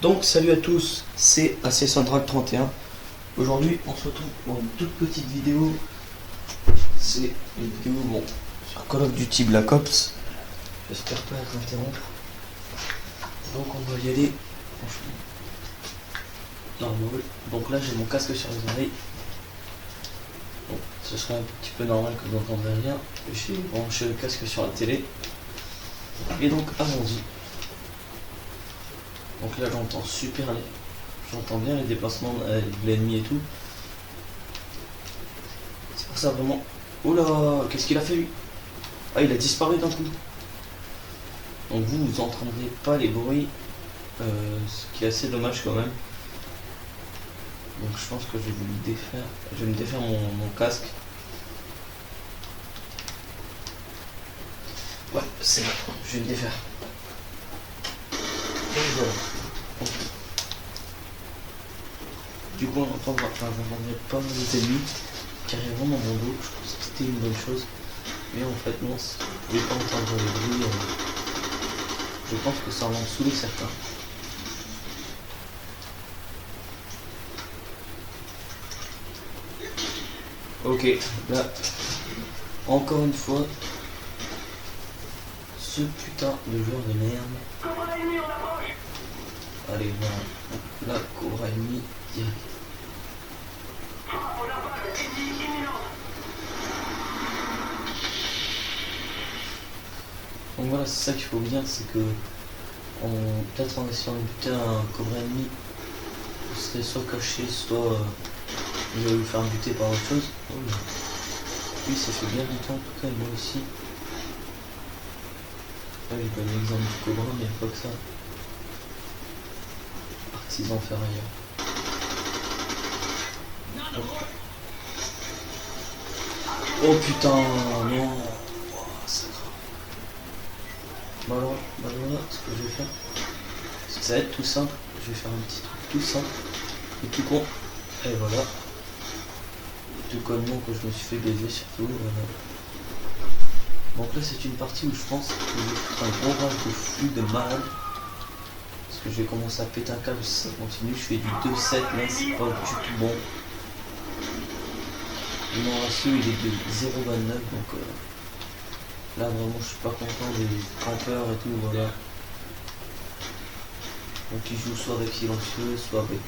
Donc salut à tous, c'est AC Central 31. Aujourd'hui on se retrouve pour une toute petite vidéo. C'est une vidéo sur Call of Duty Black Ops. J'espère pas être interrompre. Donc on va y aller. Franchement. Normal. Donc là j'ai mon casque sur les oreilles. Bon, ce serait un petit peu normal que vous n'entendrez rien. J'ai branché le casque sur la télé. Et donc allons-y. Donc là j'entends j'entends bien les déplacements de l'ennemi et tout. C'est pour ça vraiment. Oh là, qu'est-ce qu'il a fait lui? Ah, il a disparu d'un coup. Donc vous entendrez pas les bruits, ce qui est assez dommage quand même. Donc je pense que je vais me défaire. Je vais me défaire mon casque. Ouais, c'est bon, je vais me défaire. Et voilà. Du coup, on entendrait pas les ennemis carrément dans mon dos. Je pense que c'était une bonne chose. Mais en fait, non, si vous pouvez pas entendre les bruits. Je pense que ça va en saouler certains. Ok, là, encore une fois, ce putain de joueur de merde. Allez, voilà. Là, Cobra ennemi direct. Donc voilà, c'est ça qu'il faut bien, c'est que peut-être en essayant de buter un Cobra ennemi, vous serez soit caché, soit vous allez vous faire buter par autre chose. Oh, lui, ça fait bien du temps, en tout cas, et moi aussi. Là, j'ai pas l'exemple du Cobra, mais pas que ça. Artisan ferrailleur. Oh putain, non. Oh, ça craint. Bah voilà, ce que je vais faire. Ça va être tout simple. Je vais faire un petit truc tout simple et tout con. Et voilà. Tout connement que je me suis fait baiser surtout. Voilà. Donc là c'est une partie où je pense que je vais foutre un gros rage de flux de malade. Parce que je vais commencer à péter un câble si ça continue. Je fais du 2-7 là, c'est pas du tout bon. Mon ratio il est de 0,29 donc là vraiment je suis pas content des campeurs et tout, voilà. Donc ils jouent soit avec silencieux, soit avec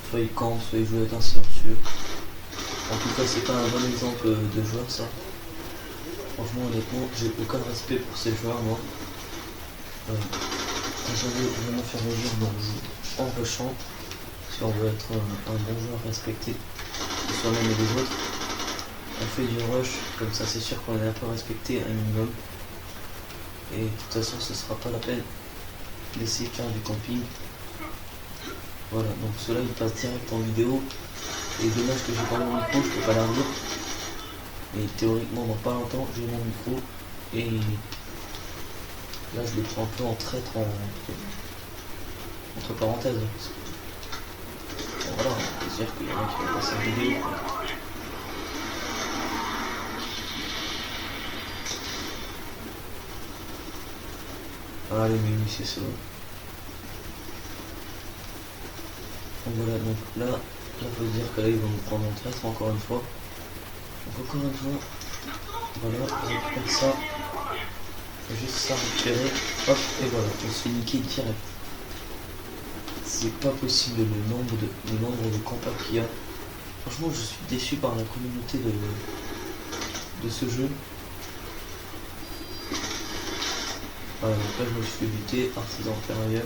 soit ils campent, soit ils jouent avec un silencieux. En tout cas c'est pas un bon exemple de joueur ça. Franchement honnêtement j'ai aucun respect pour ces joueurs moi. J'allais vraiment faire revenir dans le jeu en rushant. Si on veut être un bon joueur respecté de soi-même et des autres. On fait du rush, comme ça c'est sûr qu'on est un peu respecté un minimum. Et de toute façon ce sera pas la peine d'essayer de faire du camping. Voilà, donc cela il passe direct en vidéo. Et dommage que j'ai pas mon micro, je peux pas l'arrière. Mais théoriquement dans pas longtemps j'ai mon micro. Et là je le prends un peu en traître entre parenthèses. Bon, voilà, on peut dire qu'il y en a qui vont passer en vidéo. Allez, mais oui, c'est ça. Donc voilà, donc là, faut se dire que là, ils vont nous prendre en traître encore une fois. Donc encore une fois, voilà, on récupère ça. Juste ça récupérer, hop, et voilà, on se fait niquer direct. C'est pas possible le nombre de campeurs qu'il y a. Franchement, je suis déçu par la communauté de ce jeu. Voilà, donc là je me suis fait buter, artisan ferrailleur.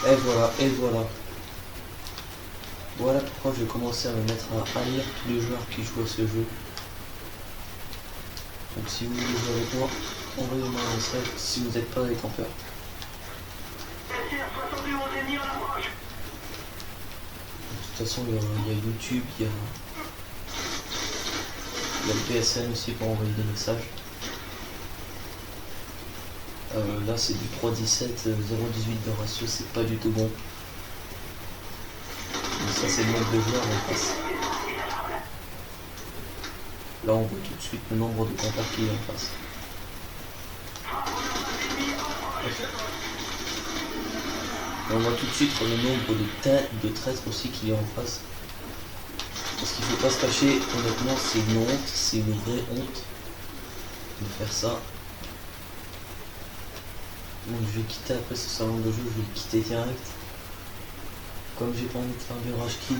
Et voilà, et voilà. Voilà pourquoi je vais commencer à me mettre à haïr tous les joueurs qui jouent à ce jeu. Donc si vous voulez jouer avec moi, envoyez-moi un message si vous n'êtes pas des campeurs. De toute façon, il y a YouTube, il y a le PSN aussi pour envoyer des messages. Là c'est du 3.17, 0.18 de ratio, c'est pas du tout bon. Mais ça c'est le mode de joueur en face. là on voit tout de suite le nombre de contacts qu'il y a en face. Et on voit tout de suite le nombre de traîtres aussi qu'il y a en face. Parce qu'il ne faut pas se cacher, honnêtement c'est une honte, c'est une vraie honte de faire ça. Donc je vais quitter après ce salon de jeu, je vais le quitter direct. Comme j'ai pas envie de faire du rage kit.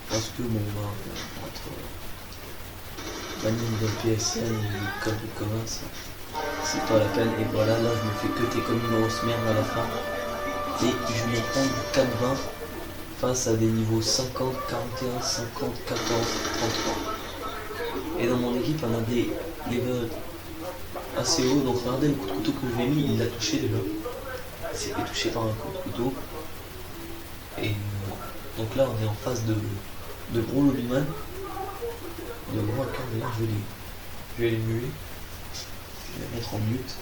Parce que bon bah on va être banni de PSN et du code de commerce. C'est pas la peine. Et voilà, là je me fais cuter comme une grosse merde à la fin. Et je me prends du 4-20 face à des niveaux 50, 41, 50, 14, 33. Et dans mon équipe on a des levels assez hauts, donc regardez le coup de couteau que je lui ai mis, il l'a touché déjà. Il s'est fait toucher par un coup de couteau. Et donc là on est en phase de gros lobbyman. De gros hackers, d'ailleurs je vais les muer. Je vais les mettre en mute.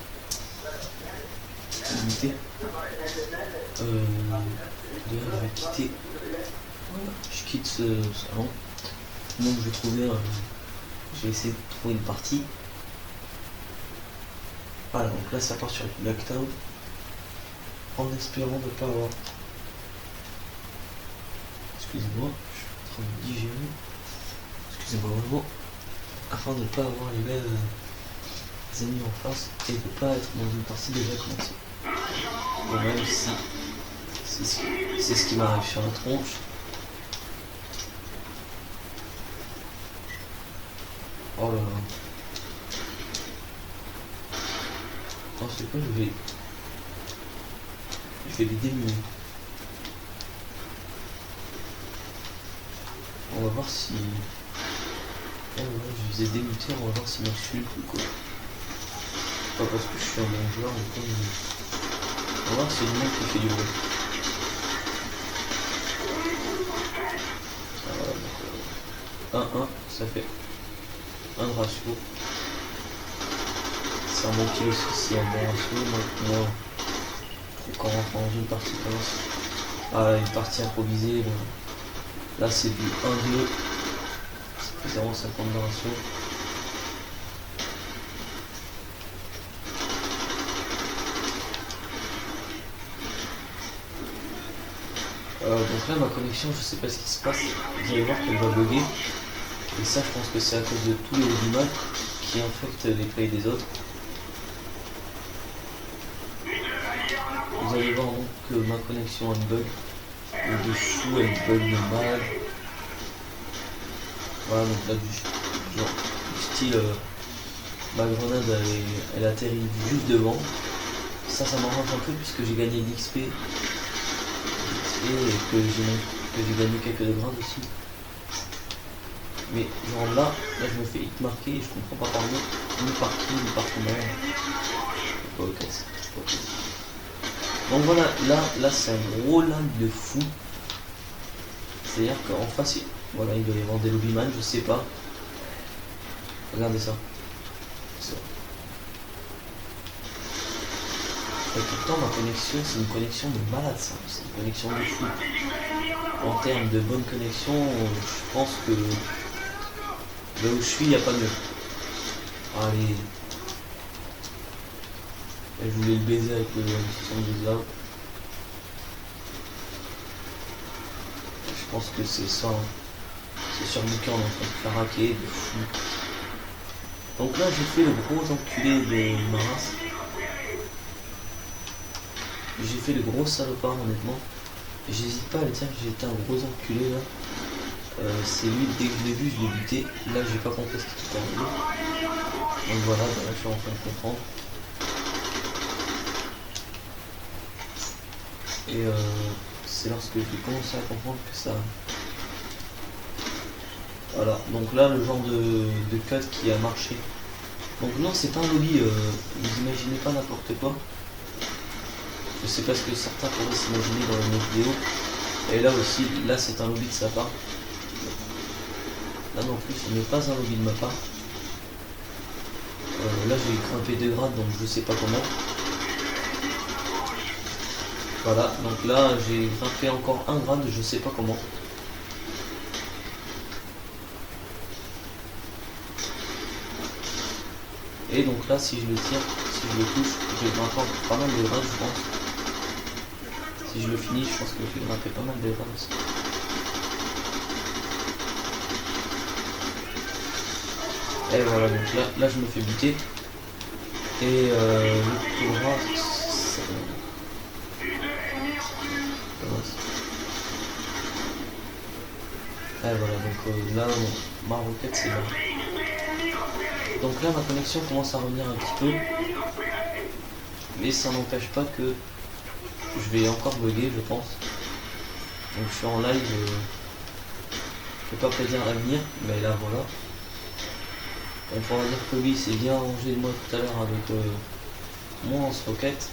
Muter. D'ailleurs je vais quitter. Voilà, je quitte ce salon. Donc je vais trouver je vais essayer de trouver une partie. Voilà, donc là ça part sur du Blacktown. En espérant ne pas avoir. Excusez-moi, je suis en train de digérer. Excusez-moi vraiment. Afin de ne pas avoir les mêmes ennemis en face et de ne pas être dans une partie déjà commencée. Bon, même si c'est ce qui m'arrive sur la tronche. Oh là là. Oh, c'est quoi, je vais les démuer. On va voir si... Oh, ouais, je les ai démutés, on va voir s'ils m'insultent ou quoi. Pas parce que je suis un bon joueur, mais comme... On va voir si c'est le mec qui fait du bruit. Voilà, donc 1-1, ça fait un ratio. C'est un bon kill aussi, c'est un bon ratio. Moi, quand on rentre dans une partie une partie improvisée, bon. Là c'est du 1-2, c'est 0,50 de ratio. Donc là ma connexion, je sais pas ce qui se passe, vous allez voir qu'elle va bugger. Et ça je pense que c'est à cause de tous les images qui infectent les plays des autres. Vous allez voir donc que ma connexion elle bug. Le dessous elle bug de mal. Voilà, donc là du genre du style ma grenade elle atterrit juste devant. Ça m'arrange un peu puisque j'ai gagné de l'XP et que j'ai gagné quelques grades aussi. Mais genre là je me fais hit marquer et je comprends pas par où, ni par qui, ni par comment. Ok. Donc voilà, là c'est un gros lag de fou. C'est-à-dire qu'en face, voilà, il doit y avoir des lobbyman, je sais pas. Regardez ça. Et pourtant ma connexion, c'est une connexion de malade ça, c'est une connexion de fou. En termes de bonne connexion, je pense que là où je suis, il n'y a pas mieux. Allez. Et je voulais le baiser avec le 72 là. Je pense que c'est ça. C'est sur le cœur, on est en train de faire hacker de fou. Donc là j'ai fait le gros enculé de ma race. J'ai fait le gros salopard honnêtement. J'hésite pas à le dire que j'ai été un gros enculé là. C'est lui, dès que je l'ai vu, je l'ai buté. Là j'ai pas compris ce qui était arrivé. Donc voilà, bah, là je suis en train de comprendre. Et c'est lorsque j'ai commencé à comprendre que ça... Voilà, donc là le genre de cut qui a marché. Donc non, c'est pas un lobby, vous imaginez pas n'importe quoi. Je sais pas ce que certains pourraient s'imaginer dans une autre vidéo. Et là aussi, là c'est un lobby de sa part. Là non plus, ce n'est pas un lobby de ma part. Là j'ai grimpé 2 grades, donc je sais pas comment. Voilà, donc là j'ai grimpé encore un grade, je sais pas comment. Et donc là si je le tire, si je le touche, je vais grimper encore pas mal de grades je pense. Si je le finis, je pense que je vais grimper pas mal de grades aussi. Et voilà, donc là je me fais buter. Et le coup droit, et voilà, donc là, ma roquette c'est là. Donc là, ma connexion commence à revenir un petit peu. Mais ça n'empêche pas que je vais encore bugger, je pense. Donc je suis en live, je peux pas prédire l'avenir, mais là voilà. On pourra dire que oui, c'est bien arrangé de moi tout à l'heure avec moi en roquette.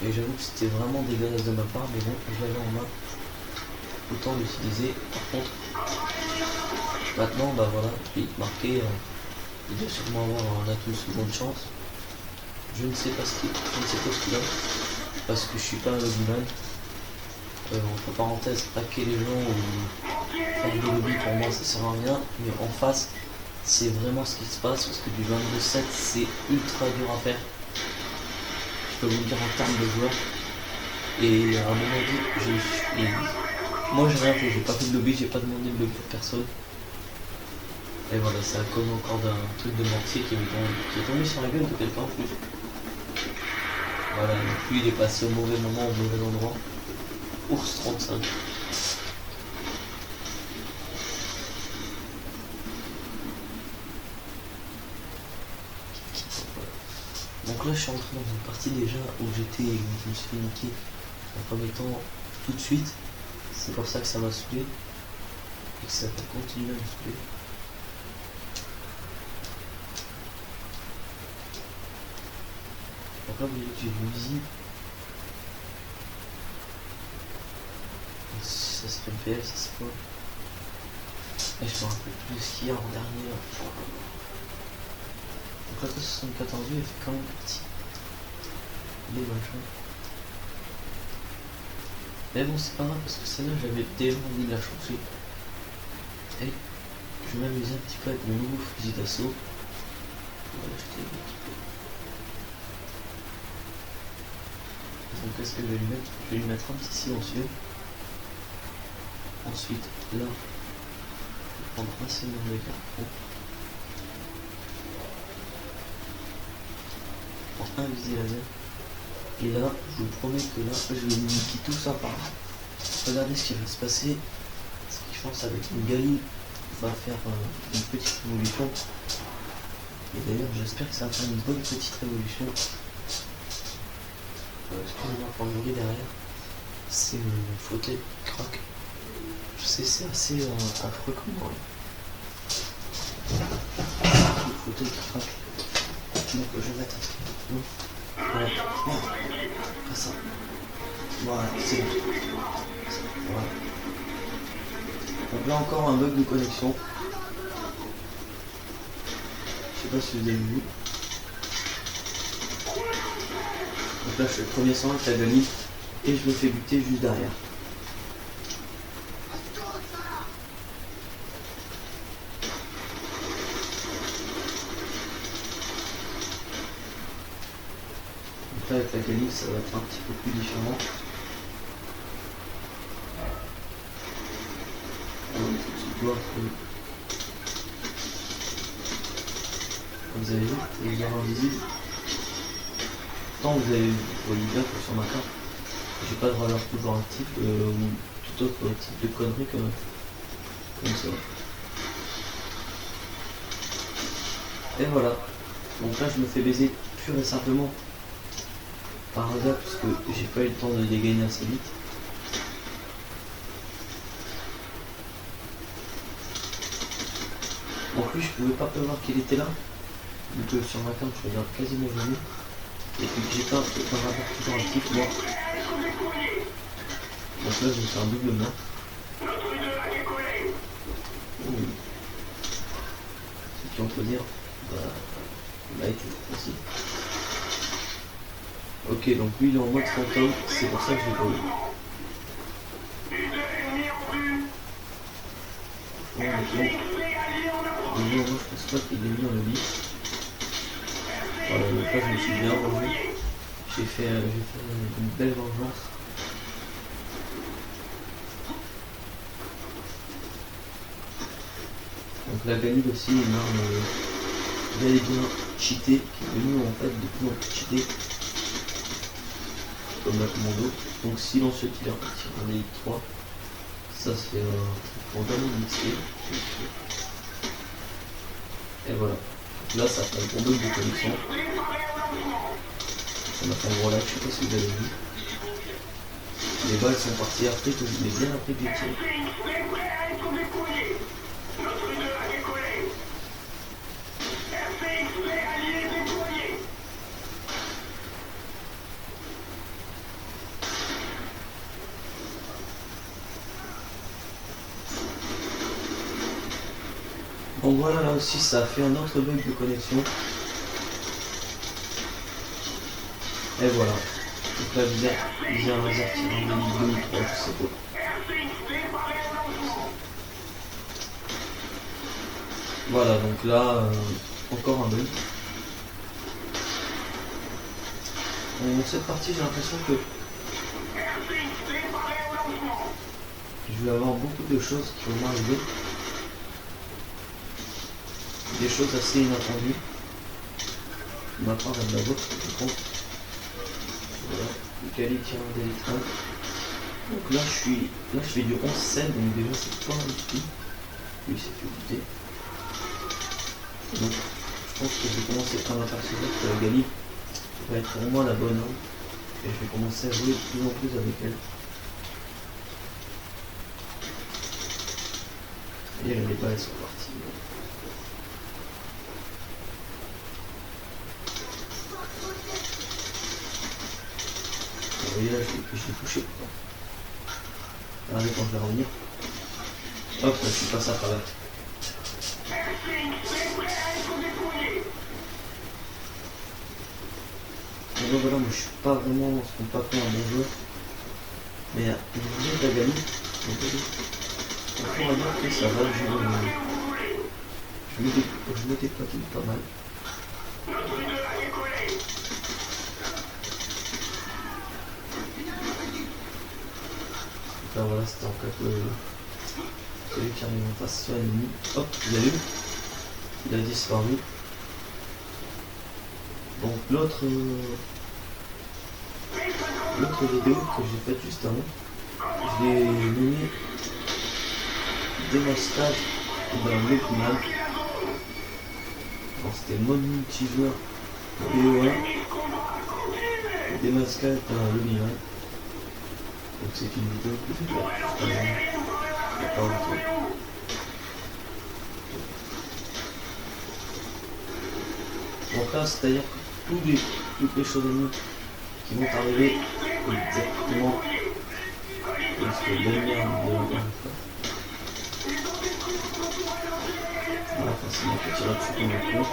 Et j'avoue que c'était vraiment dégueulasse de ma part, mais bon, je l'avais en main. Autant l'utiliser. Par contre, maintenant, bah voilà, il est marqué. Il doit sûrement avoir un atout seconde chance. Je ne sais pas ce qu'il a. Parce que je suis pas un lobbyman. Entre parenthèses, hacker les gens ou faire des lobbies pour moi ça sert à rien. Mais en face, c'est vraiment ce qui se passe. Parce que du 22-7, c'est ultra dur à faire. Je peux vous le dire en termes de joueurs. Et à mon avis, moi j'ai rien fait, j'ai pas fait de lobby, j'ai pas demandé de lobby à personne. Et voilà, c'est à cause encore d'un truc de mortier qui est tombé sur la gueule de quelqu'un en plus. Voilà, donc lui il est passé au mauvais moment, au mauvais endroit. Ours 35. Donc là je suis rentré dans une partie déjà où je me suis fait niquer en premier temps tout de suite. C'est pour ça que ça m'a saoulé. Et que ça va continuer à me saouler. Donc là vous voyez que j'ai une usine. Ça serait PL, ça c'est quoi? Et je me rappelle plus de ce qu'il y a en dernier là. Donc la 74 elle fait quand même partie. Les machins. Mais bon c'est pas grave parce que celle-là j'avais déjà envie de la changer. Et je vais m'amuser un petit peu avec mon nouveau fusil d'assaut. Voilà, je t'ai dit. Donc qu'est-ce que je vais lui mettre? Je vais lui mettre un petit silencieux. Ensuite là, je vais prendre un seigneur de carrefour. Je prends un visé laser. Et là, je vous promets que là, je vais niquer tout ça par là. Regardez ce qui va se passer. Ce que je pense avec une Gali va faire une petite révolution. Et d'ailleurs, j'espère que ça va faire une bonne petite révolution. Excusez-moi pour le bruit derrière. C'est une fauteuil qui craque. Je sais, c'est assez affreux comme bruit. Le fauteuil qui craque. Donc je vais mettre un truc. Voilà. Pas ça. Voilà, c'est bon. Voilà. Donc là encore un bug de connexion. Je sais pas si vous avez vu. Donc là je fais le premier sang avec la Gali et je me fais buter juste derrière. Donc là avec la Gali ça va être un petit peu plus différent. Vous avez vu, les erreurs visibles. Tant vous voyez bien que sur ma carte, j'ai pas de radar toujours actif ou tout autre type de conneries comme ça. Et voilà. Donc là je me fais baiser pur et simplement par hasard parce que j'ai pas eu le temps de dégainer assez vite. En plus je pouvais pas prévoir qu'il était là. Donc sur ma carte je regarde quasiment jamais. Et puis j'ai pas un rapport toujours actif moi. Donc là je me fais un double main. Ce qui on peut dire bah, il a été aussi. Ok, donc lui il est en mode fantôme, c'est pour ça que je l'ai pas eu. Moi je pense pas qu'il est mis en lobby. Voilà, donc là je me suis bien vengé. J'ai fait une belle vengeance. Donc la Galil aussi est une arme bel et bien cheatée, qui est devenue en fait de plus en plus cheatée. Comme la commando. Donc silencieux tir, en élite 3. Ça c'est pour gagner l'XP. Et voilà. Là ça fait un gros bug de connexion. Ça m'a fait un gros lag, je sais pas si vous avez vu. Les balles sont parties après que je l'ai bien après que j'ai tiré. Donc voilà, là aussi ça a fait un autre bug de connexion. Et voilà. Donc là j'ai un laser tirant de 2 ou 3, je sais pas. Voilà, donc là, encore un bug. Dans cette partie, j'ai l'impression que je vais avoir beaucoup de choses qui vont m'arriver. Des choses assez inattendues. De ma part et de la vôtre, je pense. Voilà, le Kali tient un d'élite 1. Donc là je fais du 11-7, donc déjà c'est pas un outil. Lui c'est fait buter. Donc je pense que je vais commencer par m'apercevoir que la Galil va être pour moi la bonne arme. Et je vais commencer à jouer de plus en plus avec elle. Et là les balles sont parties. Vous voyez là je l'ai touché. Regardez quand je vais revenir. Hop, là je suis passé à travers. Donc voilà, moi je suis pas vraiment ce qu'on peut appeler un bon joueur. Mais je viens de la Galil. Donc on va dire que ça va, je me déplatine pas mal. Là voilà, c'était en fait celui qui arrive en face sur l'ennemi. Hop, vous avez vu? Il a disparu. Donc l'autre vidéo que j'ai faite juste avant, je l'ai nommé démasquage dans le final. C'était mode multijoueur BO1, démasquage dans le final. Donc c'est une vidéo que j'ai faite juste avant. Donc là, c'est-à-dire que toutes les choses ennemies qui vont arriver exactement comme ce que je donne bien de la dernière fois. Voilà, forcément, on peut tirer dessus comme un con.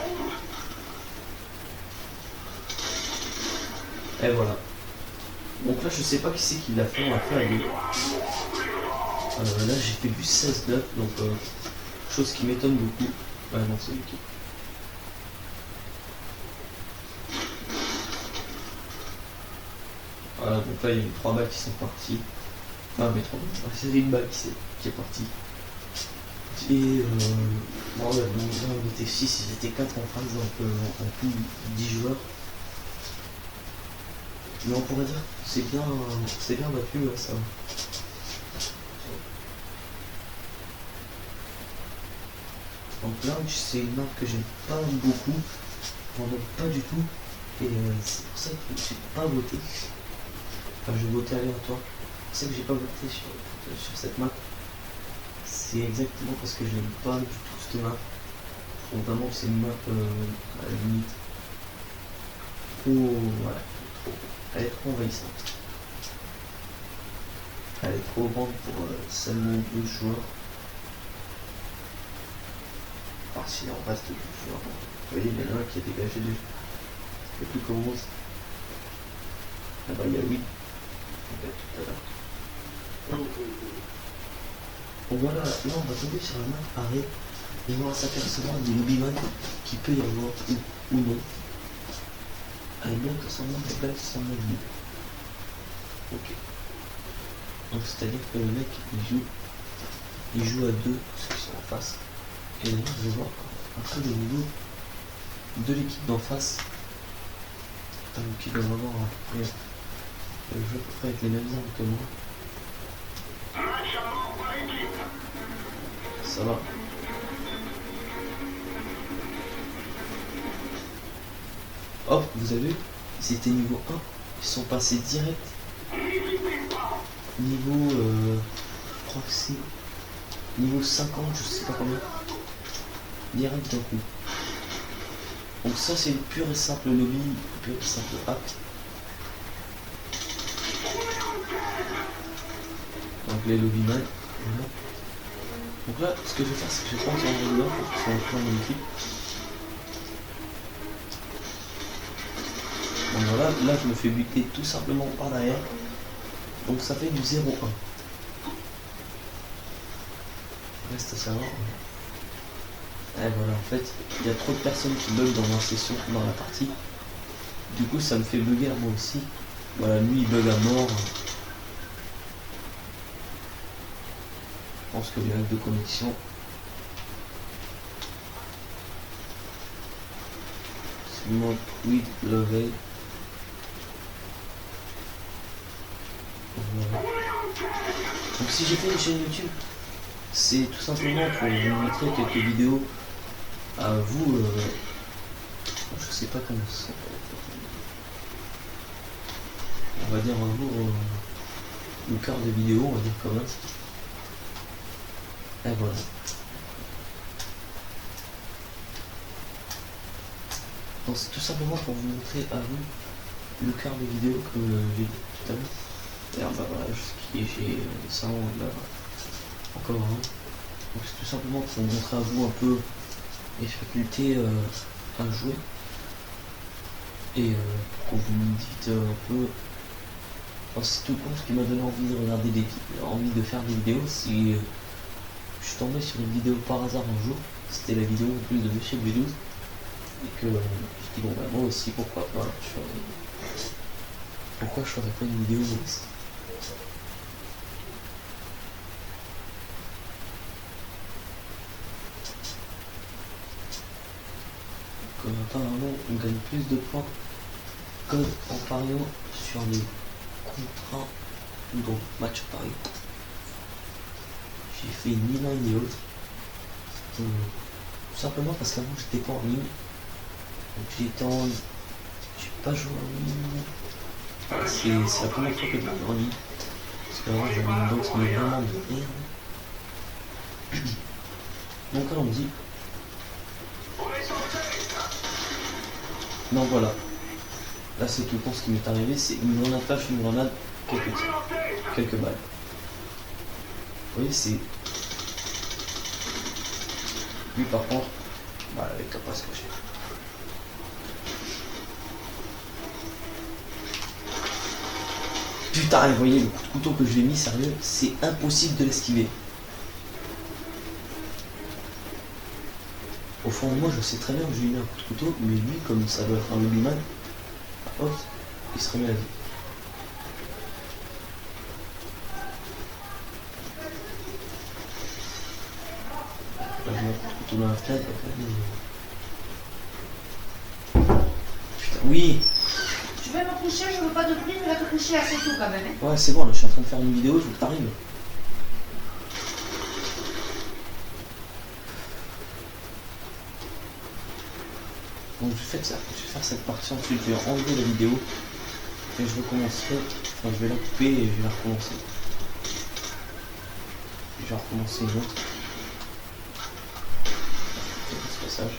Et voilà. Donc là, je sais pas qui c'est qui l'a fait, on l'a fait à deux. Là, j'ai fait du 16-9, donc chose qui m'étonne beaucoup. Ouais, non, c'est lui qui. Voilà, donc là il y a eu 3 balles qui sont parties. Enfin, mais 3 balles, c'est une balle qui est partie. Et bon, là, on était 6, ils étaient 4 en face, donc en tout 10 joueurs. Mais on pourrait dire que c'est bien battu, ouais, ça. Donc là, c'est une map que j'aime pas beaucoup, vraiment pas du tout. Et c'est pour ça que j'ai pas voté. Enfin, j'ai voté aléatoire. C'est pour ça que j'ai pas voté sur cette map. C'est exactement parce que je n'aime pas du tout cette map. Donc vraiment c'est une map à la limite trop, voilà, elle est trop envahissante. Elle est trop grande pour seulement 2 joueurs. Alors s'il en reste 2 joueurs, vous voyez il y en a un qui est dégagé du. Et plus commence. Là-bas il y a 8. Tout à l'heure. Donc voilà, là on va tomber sur un map arrêt et on va s'apercevoir des lobbyman qui peut y avoir ou non. Allez, bien que son nom est belle, son nom est. Ok. Donc c'est-à-dire que le mec il joue à deux, ceux qui sont en face. Et d'ailleurs je vais voir après des vidéos de l'équipe d'en face. Qui doit avoir le jeu à peu près avec les mêmes armes que moi. Ça va. Hop, vous avez vu, ils étaient niveau 1, ils sont passés direct. Niveau, je crois que c'est niveau 50, je sais pas combien. Direct d'un coup. Donc ça c'est le pur et simple lobby, pur et simple hack. Donc les lobbyman. Voilà. Donc là, ce que je vais faire, c'est que je vais prendre son envoyeur pour qu'ils soient inclus dans mon équipe. Donc voilà, là je me fais buter tout simplement par derrière. Donc ça fait du 0-1. Reste à savoir. Et voilà, en fait, il y a trop de personnes qui bug dans ma session, dans la partie. Du coup, ça me fait bugger à moi aussi. Voilà, lui il bug à mort. Je pense que les hacks de connexion. Seulement quid level. Voilà. Donc si j'ai fait une chaîne YouTube, c'est tout simplement pour vous montrer quelques vidéos à vous. Je sais pas comment ça. On va dire un jour le quart de vidéo, on va dire quand même. Et voilà. Donc c'est tout simplement pour vous montrer à vous le quart de vidéo comme j'ai dit tout à l'heure. Et bah voilà, j'ai ça là encore un. Donc c'est tout simplement pour vous montrer à vous un peu les facultés à jouer. Et pour vous me dites un peu. C'est tout con ce qui m'a donné envie de regarder envie de faire des vidéos. Si je suis tombé sur une vidéo par hasard un jour, c'était la vidéo en plus de Monsieur B12, et que je dis bon bah moi aussi pourquoi pas, pourquoi je ferais pas une vidéo aussi. Donc apparemment on gagne plus de points que en pariant sur les contrats ou donc match pari. J'ai fait ni l'un ni l'autre. Tout simplement parce qu'avant j'étais pas en ligne. Donc j'ai pas joué en ligne. C'est la première fois que je joue en ligne. Parce qu'avant j'avais une box mais vraiment de merde. Donc allons-y. Donc voilà. Là c'est tout con ce qui m'est arrivé, c'est une grenade flash, une grenade, quelques tirs, quelques balles. Vous voyez c'est. Lui par contre, bah avec la passe cochée. Putain, vous voyez le coup de couteau que je lui ai mis, sérieux, c'est impossible de l'esquiver. Au fond de moi, je sais très bien que je lui ai mis un coup de couteau, mais lui, comme ça doit être un lobbyman, hop, il se remet à vie. Là, je mets un coup de couteau dans la fenêtre. Putain, oui! Tu veux me coucher, je veux pas de prix, mais va te coucher assez tôt quand même. Hein. Ouais, c'est bon, là, je suis en train de faire une vidéo, je veux que t'arrives. Donc je vais faire cette partie, ensuite je vais enlever la vidéo et je recommencerai, enfin je vais la couper et je vais la recommencer. Je vais recommencer une autre. Ce passage.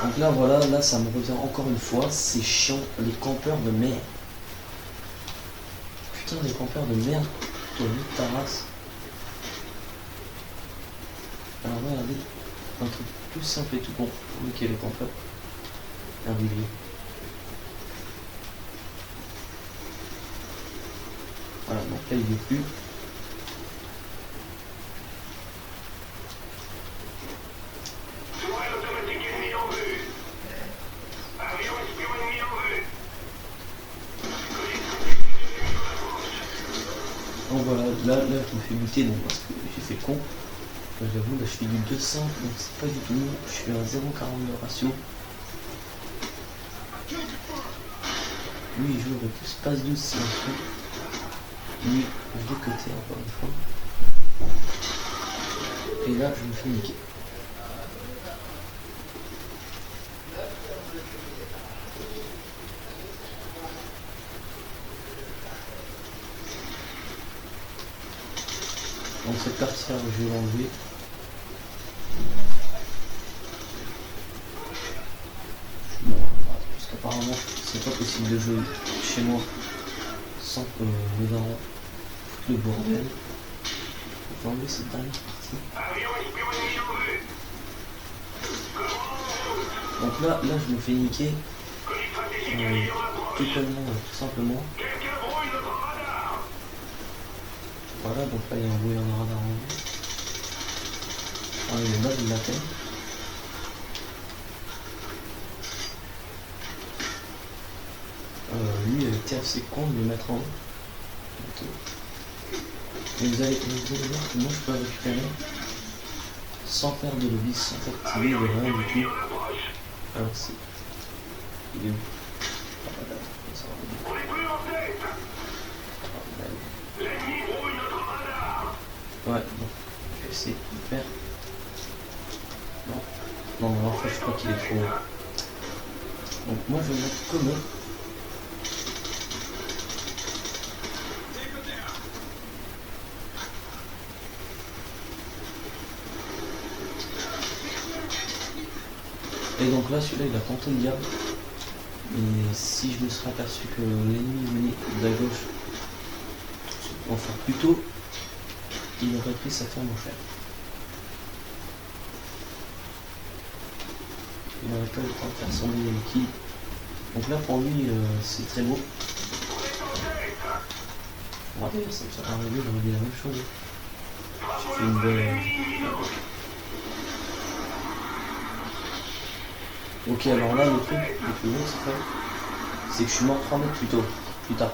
Donc là voilà, là ça me revient encore une fois, c'est chiant, les campeurs de merde. Putain les campeurs de merde, toi vite ta race. Alors regardez, un truc tout simple et tout bon pour niquer les campeurs. arrivé. Voilà, donc là il n'y est plus. Donc voilà, là je me fais buter donc parce que j'ai fait con. J'avoue, là je suis du 200, donc c'est pas du tout bon. Je suis à 0,42 ratio. Lui il joue avec le space 12 silencieux. Lui, je l'ai coté encore une fois. Et là je me fais niquer. Donc cette partie là je vais l'enlever. Bon, parce qu'apparemment c'est pas possible de jouer chez moi sans que mes parents foutent le bordel. Je vais enlever cette dernière partie. Donc là je me fais niquer. Totalement, tout simplement. Voilà, donc là il y a un brouillard de radar en vue. Ah, il est là, il l'appelle. Lui il a été assez con de le mettre en haut. Et vous allez voir que moi je peux récupérer sans faire de lobby, sans activer de rien du tout. Alors c'est. Il est où? Ah, voilà, ça va. Ouais, bon, je vais essayer de le faire. Non, mais en fait, je crois qu'il est trop haut. Donc, moi, je vais mettre comme eux. Et donc là, celui-là, il a tenté le diable. Et si je me serais aperçu que l'ennemi venait de la gauche, enfin plutôt, il aurait pris sa ferme en fer. Il n'aurait pas eu le temps de faire son qui. Donc là pour lui c'est très beau. Regardez, ça me serait arrivé, j'aurais dit la même chose. J'ai fait une belle. Ok, alors là le truc le plus bon c'est que je suis mort 3 mètres plus tard.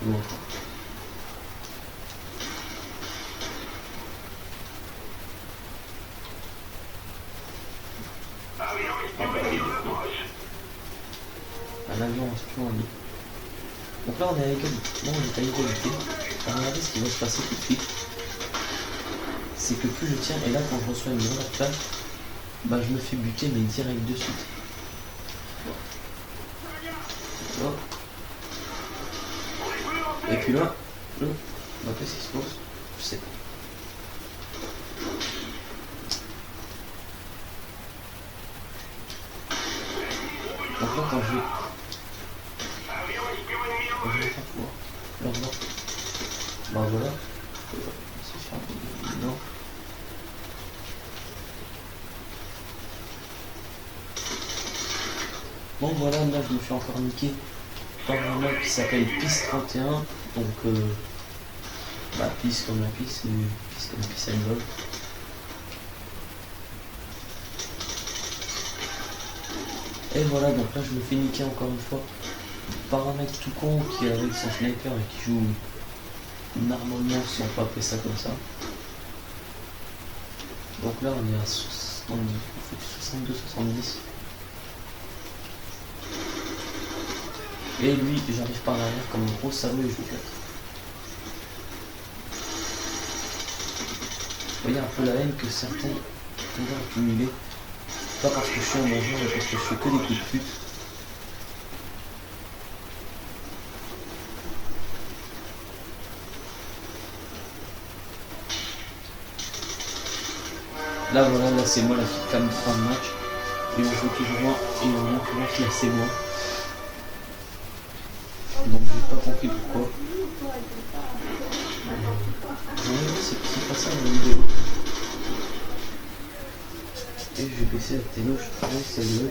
Je vous montre. Un avion espion en ligne. Donc là on est à égalité. Bon, on est à égalité. Regardez ce qui va se passer tout de suite. C'est que plus je tiens, et là quand je reçois une grenade flash, bah je me fais buter mais direct de suite. Oh. Et puis là, qu'est-ce qui se passe? Je sais pas. Donc là quand je vais pas pouvoir leur voir. Bah voilà. C'est faire non. Bon voilà, là je me suis encore niqué par un mec qui s'appelle Piste 31. Donc bah piste comme la piste, piste comme piste à une vol. Et voilà, donc là je me fais niquer encore une fois par un mec tout con qui est avec son sniper et qui joue normalement si on peut appeler ça comme ça. Donc là on est à 62-70. Et lui j'arrive par l'arrière comme un gros salaud et je lui jette. Vous voyez un peu la haine que certains pourraient accumuler. Pas parce que je suis un bon joueur mais parce que je fais que des coups de pute. Là voilà, là c'est moi la cam de fin de match. Et on joue toujours moi et on montre moi qui a c'est moi. Donc j'ai pas compris pourquoi. C'est pas ça la vidéo. Et je vais baisser la télé, je travaille celle-là.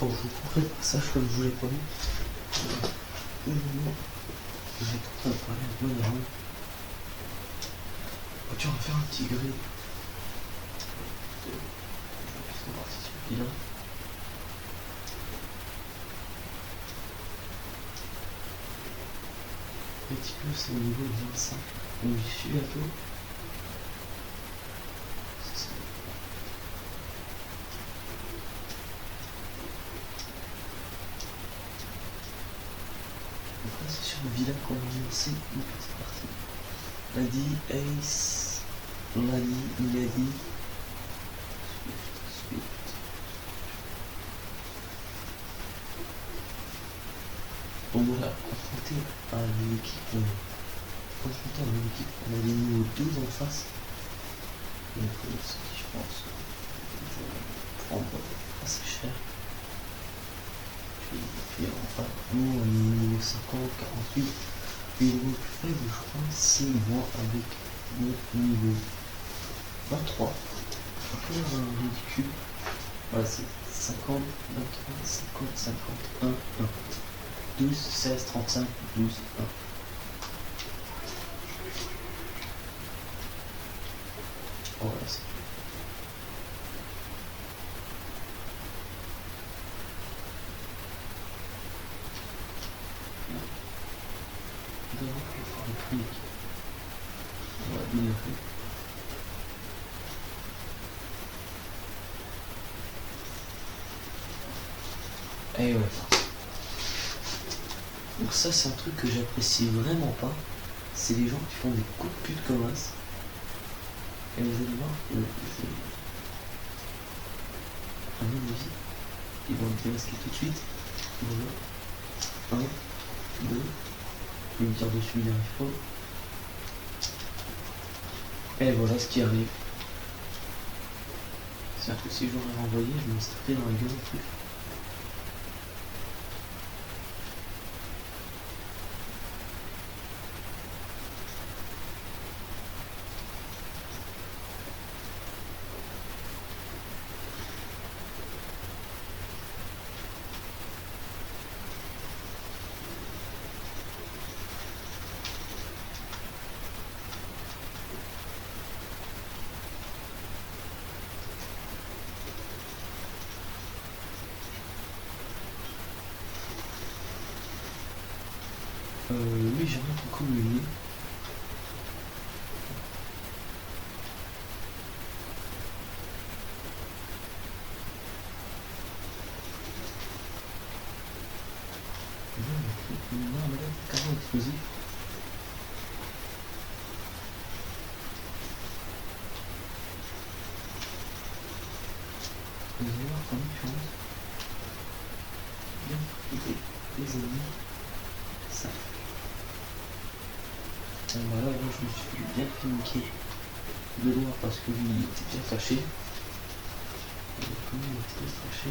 Bon, je vous couperai le passage comme je vous l'ai promis. J'étais en train de parler un peu avant. Ok, on va faire un petit gris. C'est parti sur le bilan. Un petit peu, c'est au niveau de 25. Donc j'y suis bientôt. C'est sur le villa qu'on a lancé une petite partie. On a dit Ace, on a dit, il a dit Swift. Donc voilà, confronté à l'équipe, on a des niveaux 12 en face. Donc ce qui je pense prendre assez cher. Puis enfin, nous on est niveau 50, 48. Et le niveau plus faible, je crois, c'est moi avec mon niveau 23. Un peu ridicule. Voilà, c'est 50, 23, 50, 51, 1. 12, 16, 35, 12, 1. Voilà, c'est tout. D'abord, il faut faire le clic. On va améliorer. Et ouais. Donc ça, c'est un truc que j'apprécie vraiment pas. C'est les gens qui font des coups de pute comme ça. Et vous allez voir que à mon avis, ils vont me démasquer tout de suite. Voilà. 1, 2. Je vais me tire dessus, il n'arrive pas. Et voilà ce qui arrive. C'est-à-dire que si je l'aurais renvoyé, je me serais dans la gueule en plus. Oui, j'ai rien beaucoup communiqué. Non, mais là, carrément explosif. Vous allez voir comme différence. Bien, les ennemis, ça. Bon, bah là, moi, je me suis bien fait niquer de loin parce que lui, il était bien fâché. Et comme il était bien fâché.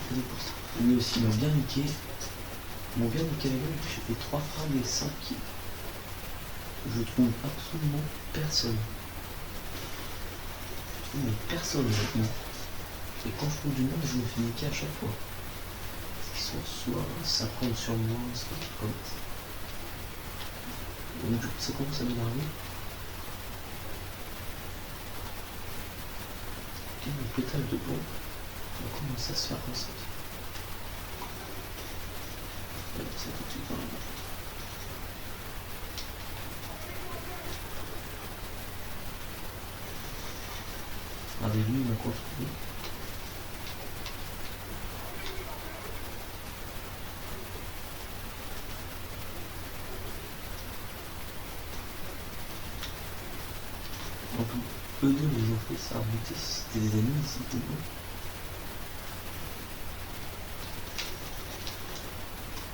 Pour ça. Lui aussi, ils m'ont bien niqué. Ils m'ont bien niqué la gueule. J'ai fait 3 frags et 5 kills. Je trouve absolument personne. Je trouve personne honnêtement. Et quand je trouve du monde, je me fais niquer à chaque fois. Ils sont soit ça prend sur moi, soit comme ça. Donc du coup, ça commence à m'énerver. Ok, mon pétale de bombe. On va commencer à se faire ressentir. Ça tout de suite dans la main. Regardez, lui, il m'a construit. Donc, eux deux, ils ont fait ça en beauté, c'était des ennemis, c'était beau.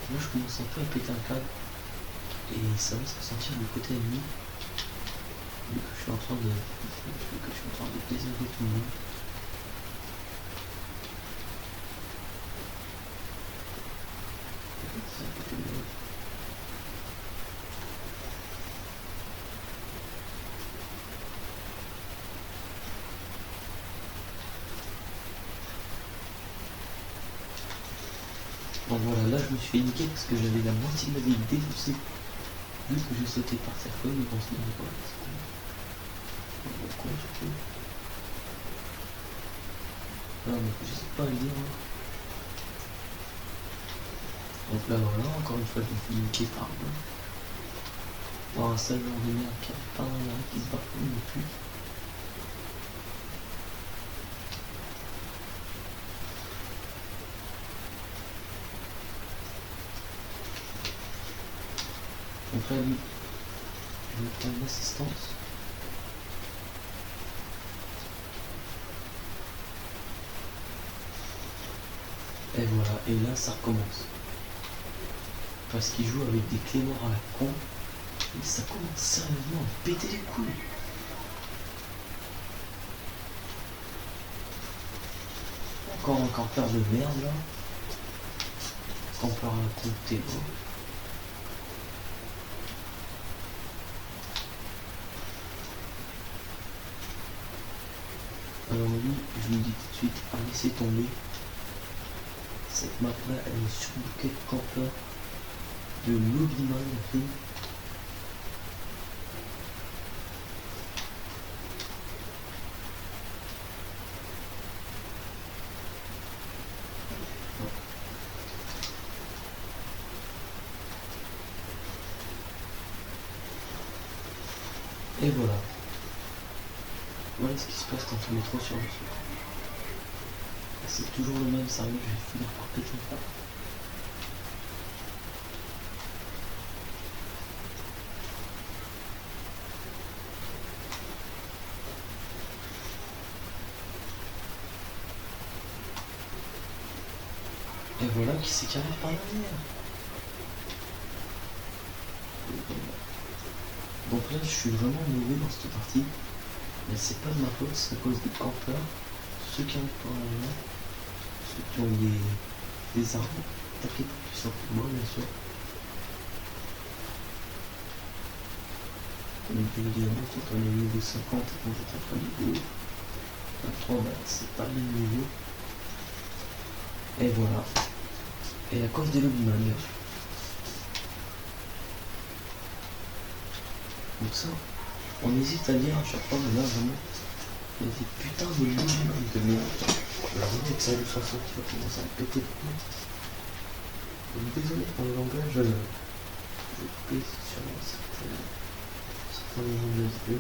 Moi, je commence un peu à péter un câble. Et ça va se ressentir du côté ennemi. Vu que je suis en train de désinguer tout le monde. Bon voilà, là je me suis fait niquer parce que j'avais la moitié de ma vie défaussée. Vu que j'ai sauté par terre comme une grosse merde, quoi. C'est con surtout. Non mais je sais pas à le dire. Hein. Donc là voilà, encore une fois je me suis niqué par là. Par un sale genre de merde qui arrive pas dans la qui se barre comme une pute. Donc là lui, je vais prendre l'assistance. Et voilà, et là ça recommence. Parce qu'il joue avec des clés noires à la con. Et ça commence sérieusement à péter les couilles. Encore un campeur de merde là. Campeur à la con de Théo. Alors lui, je lui dis tout de suite à laisser tomber. Cette map là, elle est surbookée de campeurs. De lobbyman, la fille. Et voilà. Voilà ce qui se passe quand on est trop sur le dessus. C'est toujours le même sérieux, je vais finir par péter le pas. Et voilà qui s'est carré par derrière. Donc là je suis vraiment mauvais dans cette partie. Mais c'est pas de ma faute, c'est à cause des campeurs. Ceux qui arrivent par derrière. Ceux qui ont des armes. Attaquer plus puissants que moi bien sûr. Donc évidemment quand on est niveau 50 et qu'on est entre niveau 23, bah, c'est pas le même niveau. Et voilà. Et à cause des lobbyman bien sûr. Donc ça, on hésite à dire à chaque fois, mais là vraiment, il y a des putains de lobbyman de merde. Alors on que ça lui soit sorti, il va commencer à péter le cou. Donc désolé pour le langage, je pèse sur certains moments de la vidéo.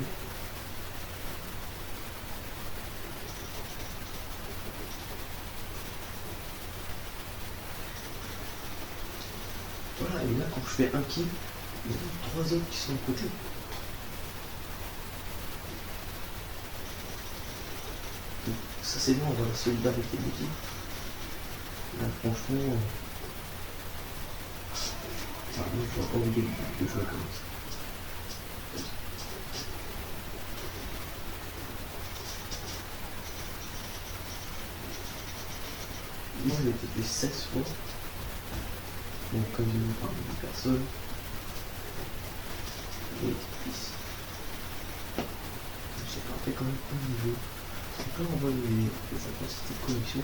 Voilà, et là quand je fais un kill, il y a 3 autres qui sont à côté. Donc, ça c'est bon, on va la solidarité d'équipe. Là franchement, je vois pas envie de jouer comme ça. Moi j'ai été tué 16 fois. Donc comme parmi les personnes. Et ici. J'ai parfait quand même un niveau. Donc là on voit les capacités de connexion.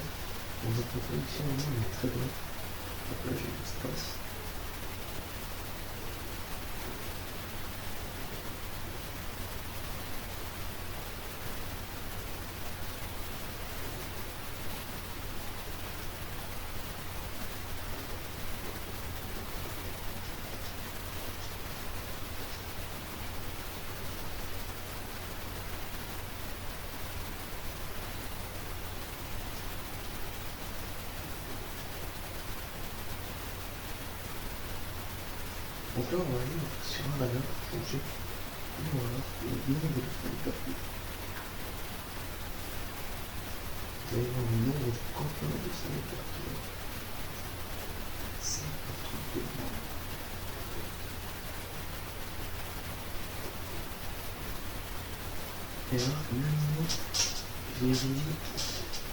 Donc notre connexion elle est très bonne. Donc là j'ai l'espace. Donc là, on va aller sur un banner pour changer. Et voilà, le nombre de perdu. Vous allez voir le nombre de campements de snipers qui est. C'est un truc de mort. Et là, maintenant, je les ai dit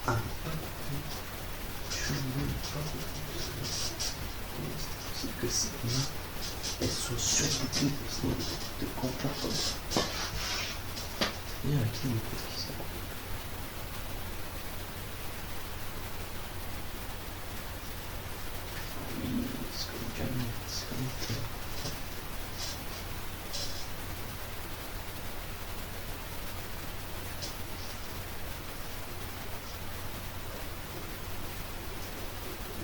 à ne pas couper. Je ne veux pas couper. C'est que ces là, elles sont surbutiles de campeurs comme ça. Et avec qui les potes qui sont. Oui, c'est comme jamais, c'est comme ça.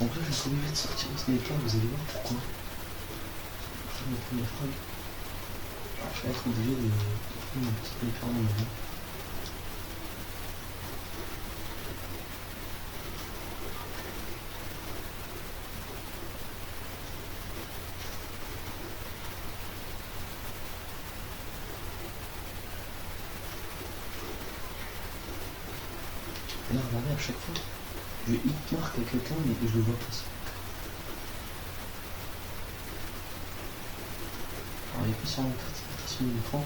Donc là, je suis obligé de sortir ce sniper, vous allez voir pourquoi. Je vais ma première frag. Je vais être obligé de prendre un petit sniper dans ma main. Et là, regardez, à chaque fois, je hit marque à quelqu'un, mais je le vois pas. Alors, il appuie sur la carte, il est sur l'écran.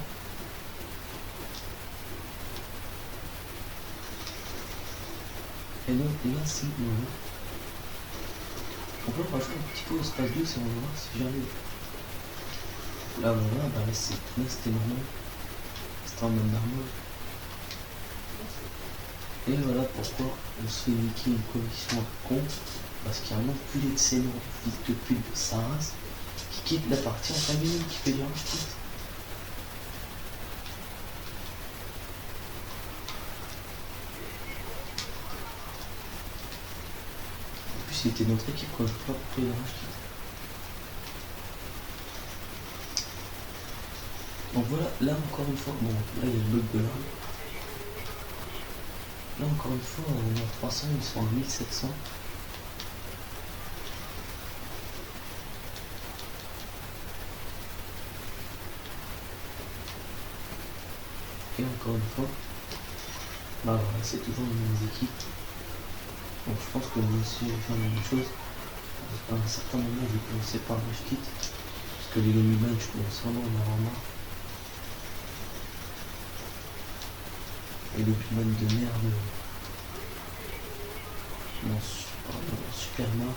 Et donc, là, c'est voilà. On peut rajouter un petit peu espace 2 si on va voir si j'arrive. Là, voilà, bah là, c'était normal. C'était en mode normal. Et voilà pourquoi on se fait niquer une commission à con, parce qu'il y a un enculé de Sénat, fils de pute de sa race, qui quitte la partie en 5 minutes, qui fait dire je quitte. En plus, il était notre équipe, quoi, je sais pas pourquoi il a je quitte. Donc voilà, là encore une fois, bon, là il y a le bug de l'arme. Là encore une fois, on est à 300, ils sont à 1700. Et encore une fois, bah voilà, c'est toujours les mêmes équipes. Donc je pense que moi aussi je vais faire la même chose. À un certain moment je vais commencer par le kit. Parce que les Lumiman je commence vraiment à en avoir marre. Et le Lumiman de merde. Mon super marre.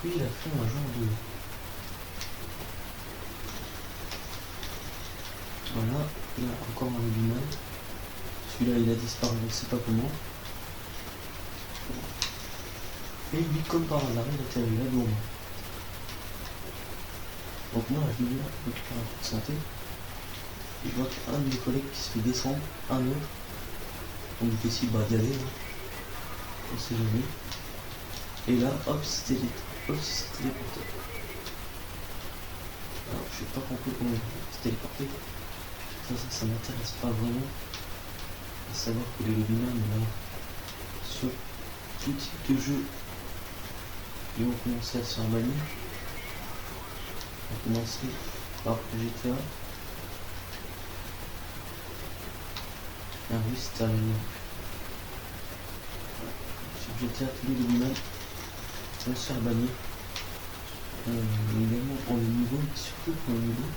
Oui, il a fait un genre de... Voilà, il y a encore un Lumiman. Celui-là il a disparu, je ne sais pas comment. Et lui, comme par hasard, il atterrit là devant moi. Donc moi, je me récupère un peu de santé. Et je vois qu'un de mes collègues qui se fait descendre, un autre. Donc je décide d'y aller. On sait jamais. Et là, hop, c'était téléporté. Alors, je sais pas compris comment il s'est téléporté. Ça m'intéresse pas vraiment. À savoir que les Lumiman, là, sur tout type de jeu, ils vont commencer à se faire bannir. On va commencer par GTA. Ah oui, c'est terminé. Sur GTA, tous les Lumiman vont se faire bannir. Également pour le niveau, surtout pour le niveau.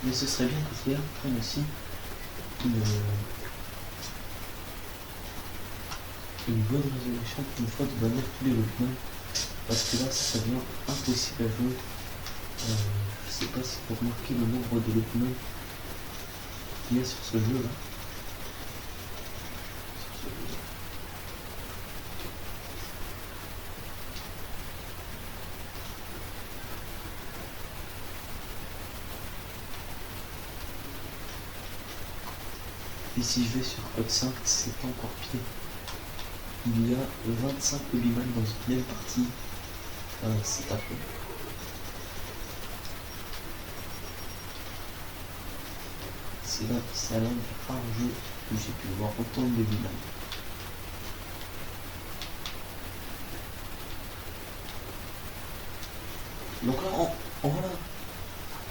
Mais ce serait bien que Flair prenne aussi une bonne résolution pour une fois de bannir tous les Lumiman. Parce que là, ça devient impossible à jouer. Je sais pas si vous remarquez le nombre de Lumiman qu'il y a sur ce jeu là. Et si je vais sur code 5, c'est encore pire. Il y a 25 Lobbyman dans une même partie. C'est affreux. C'est l'un des rares jeux où j'ai pu voir autant de Lobbyman. Donc là, voilà.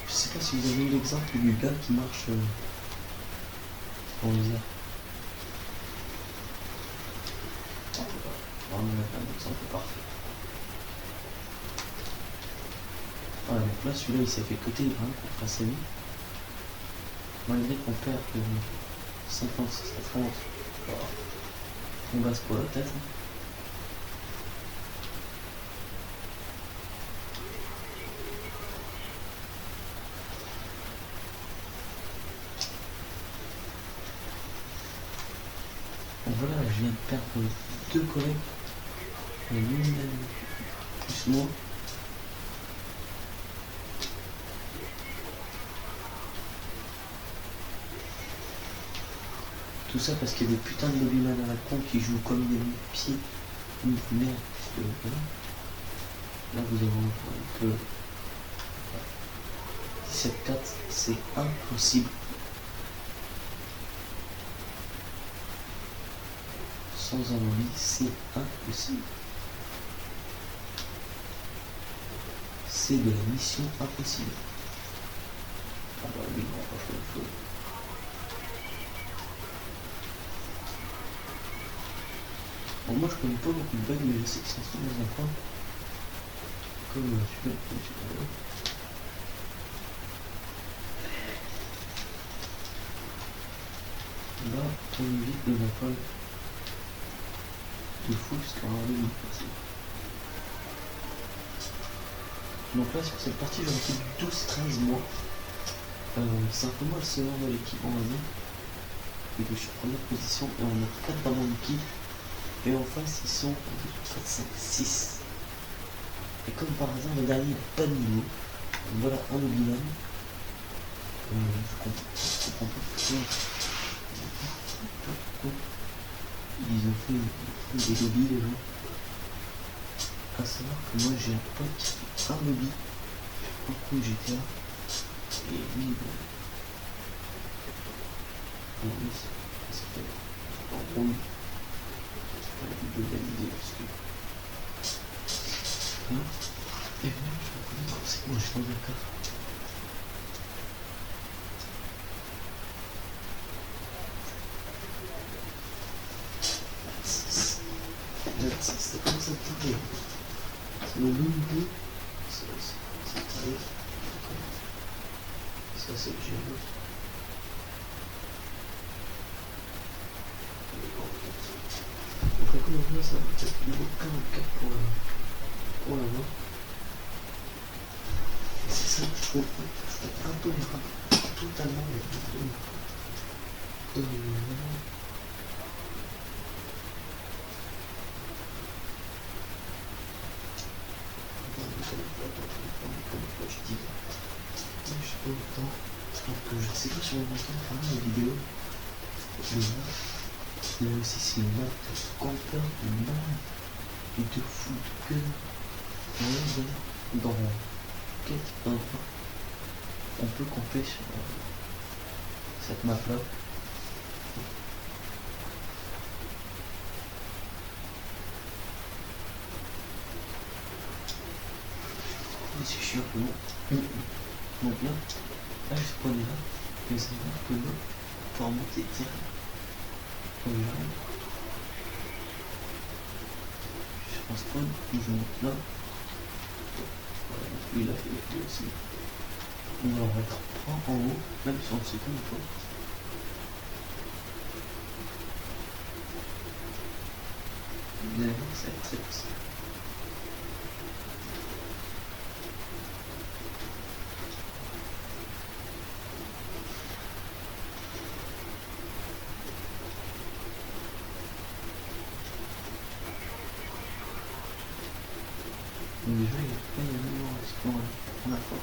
Je sais pas si vous avez l'exemple du gars qui marche en misère. On va mettre un exemple parfait. Voilà, donc là, celui-là, il s'est fait côté hein, contre sa vie. Malgré qu'on perd 56 à 30, voilà. On base pour la tête. Hein. Donc voilà, je viens de perdre 2 collègues. L'une plus moi. Tout ça parce qu'il y a des putains de Lobbyman à la con qui jouent comme des pieds. Une merde. Voilà. Là vous avez vu que 17-4 c'est impossible. Sans un lobby, c'est impossible. C'est de la mission impossible. Ah bah oui, on va pas faire le feu. Bon, moi je connais pas beaucoup de bugs, mais je sais que ça se trouve dans un coin. Comme celui-là, comme celui-là. Là, on évite le napalm de fou jusqu'à un demi passé. Donc là, sur cette partie, j'aurais fait 12-13 mois. C'est un peu moi le senior de l'équipe, on va dire. Et que je suis en première position, et on a 4 dans mon équipe. Et en face, ils sont 4, 5, 6. Et comme par hasard, le dernier n'a pas de niveau. Donc voilà, un Lobbyman. Je comprends pas pourquoi. Ils ont fait des lobbies, les gens. À savoir que moi, j'ai un pote, un lobby, un coup GTA. Et lui, oui, c'est fait. En gros, de valider parce que hein et bien je reconnais c'est que moi je suis dans un cas c'est comme ça que t'arrives c'est le logo c'est tarif ça c'est le génie donc la couleur ça va peut-être niveau 44 pour la main. Et c'est ça que je trouve intolérable, totalement intolérable. Je dis, je sais pas autant, donc je sais pas sur le montant, faire des vidéos, je vois. Là aussi c'est une map de campeur de mal et de fou de gueule. Dans quel endroit on peut camper sur cette map là. C'est chiant, non. Donc là je spawnais là, mais ça veut dire que là, pour monter direct. Comme là, je pense pas que je monte là. Voilà, lui il a fait le coup aussi. On va mettre 3 en haut, même si on ne sait pas une fois. Vous allez voir que ça va être très possible. Donc déjà, il y a un numéro à explorer pour la fois.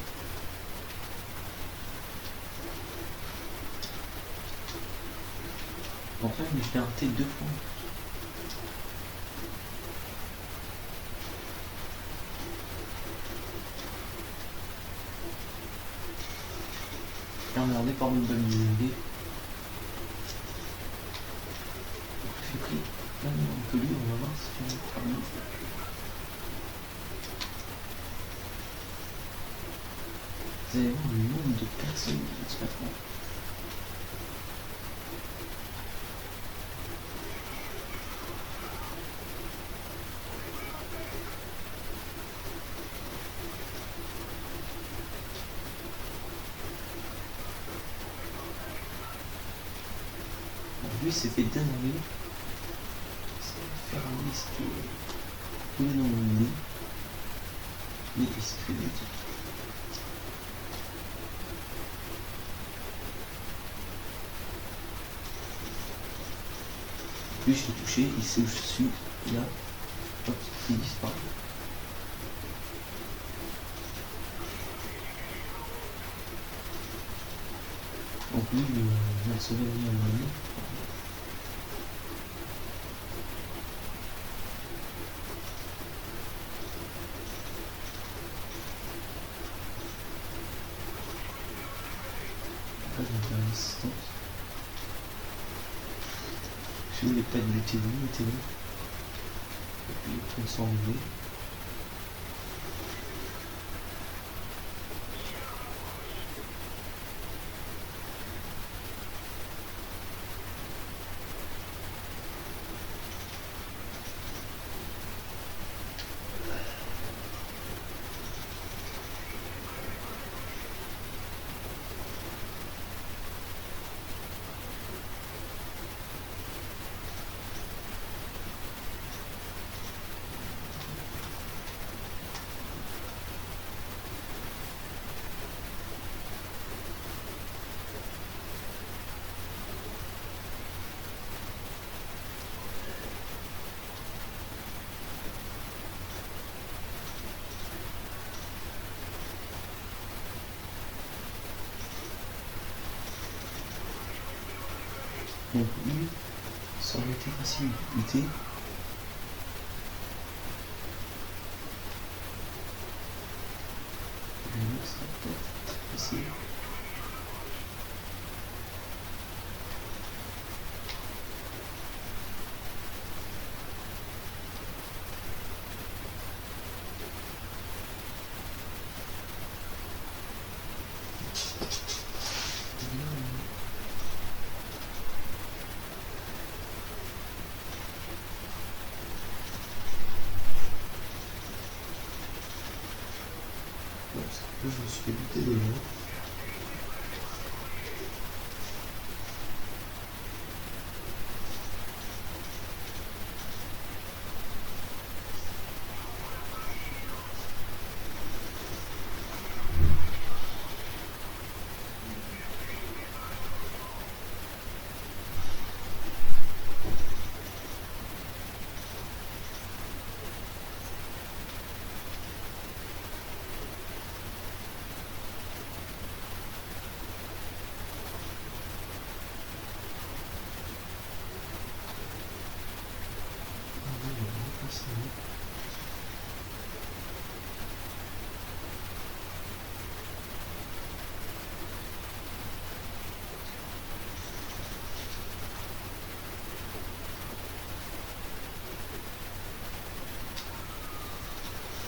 mais je l'ai raté 2 fois. Et emmerdé par une bonne idée. J'ai pris plein de que lui, on va voir si tu veux parler. Vous allez voir le nombre de personnes qui vont se mettre en. Lui s'est fait dénoncer. C'est faire un liste tous les noms de nez. Mais il s'est fait dénoncer. Lui je l'ai touché, il sait où je suis, là, hop, il disparaît. Donc lui, il vient de se réveiller à mon nez. Là, il y a une assistance. Je voulais pas de lutter, mettez-le. Et puis, on s'en enlever. Donc lui, ça aurait été facile de lutter. Mais ça va être très facile. Je me suis fait buter de loin.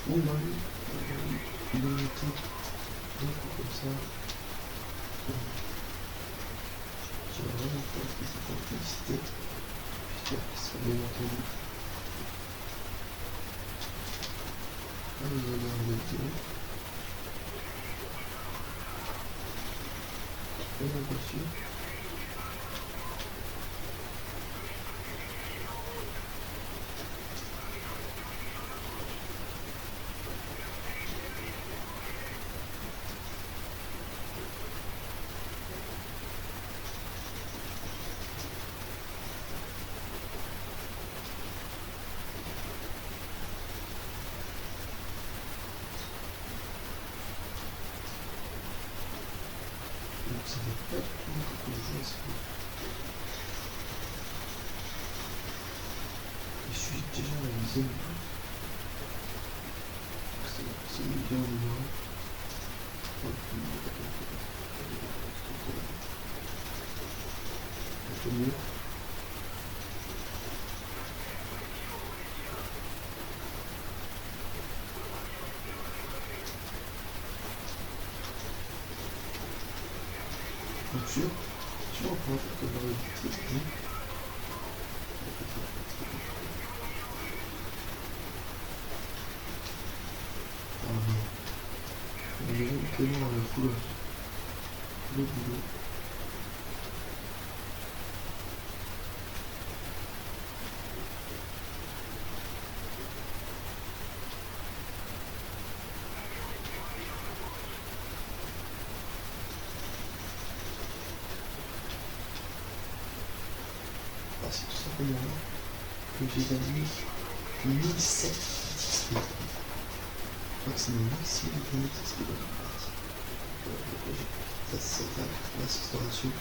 Bon bah oui, il est monté donc comme ça. Je vais vraiment pas que c'est pour féliciter. J'espère qu'ils sont bien entendus. Ah, nous allons en vidéo. Et la voiture. Donc ça fait pas du tout quelque chose. suis déjà à la deuxième. C'est bien de moi. Un peu mieux. Sûr, on peut faire comme le petit. On est tellement dans la foule. Le boulot. C'est tout simplement que j'ai gagné 1007 XP. Je crois que c'est mon maximum de XP dans la partie. Ça c'est ça, là c'est dessus.